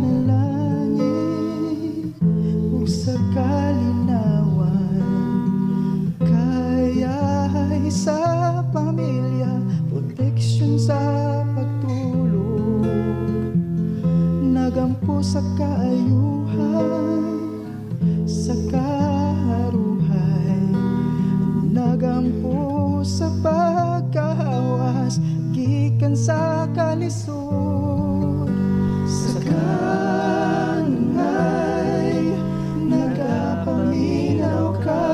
panalangin ug sa kalinawan, kayay sa pamilya, proteksyon sa pagtulog, nagampo sa kaayuhan, sa kaharuhay, nagampo sa pagkahawas, gikan sa kalisod, sa kanunay, nagapaminaw ka,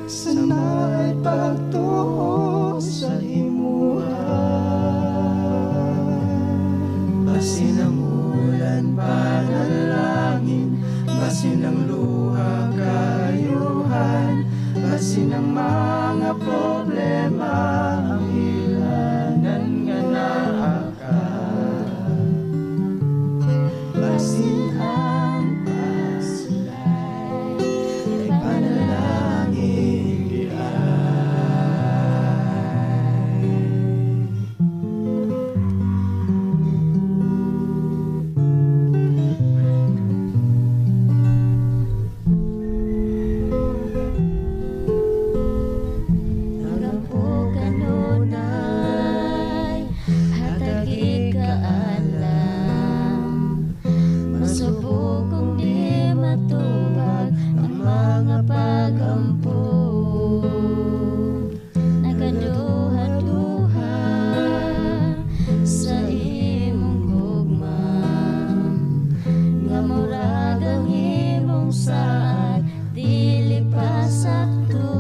sa naay pagtuo sa imuhan. Basin ang ulan, panalangin, basin ang luha, kaayuhan, basin ang mga problema, ang ilanan nga naa ka. Basin ang pasulay, kay panalangin subok kung di matubag ang mga pagampo, nagaduha-duha sa imong gugma, nga murag ang imong saad dili pa sakto,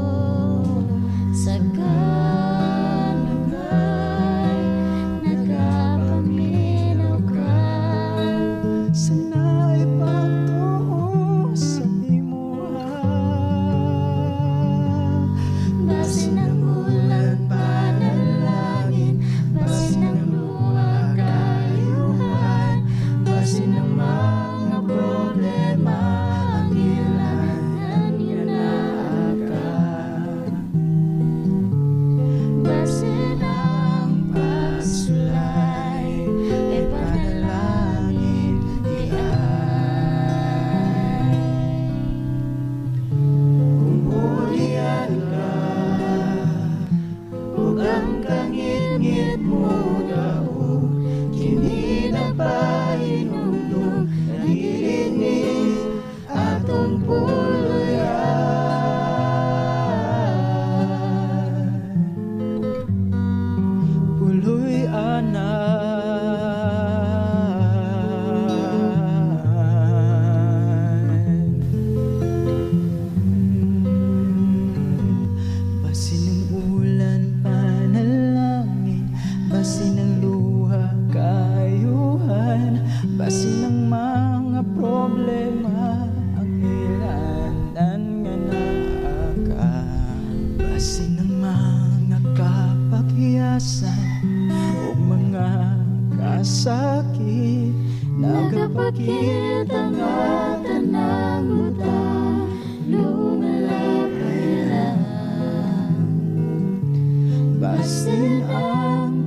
sa kanunay nagapaminaw ka, sa naay pagtuo sa imuhan. basin ang ulan, panalangin, basin ang luha, kaayuhan, basin ang mga problema, ang ilanan nga naa ka. Basin ang pasulay, kay panalangin di ay. Umulian ka, ug ang kangit-ngit mo daog, kini na pahinumdum, nagiringin atong puluyan. Puluyanan. Basin ng ulan, panalangin, basin ng luha, kaayuhan, basin ng mga problema, ang ilanan nga naa ka. Basin ng mga kapakyasan ug mga kasakit, Nagapakita nga tanang muta, lumalapay lang. basin ang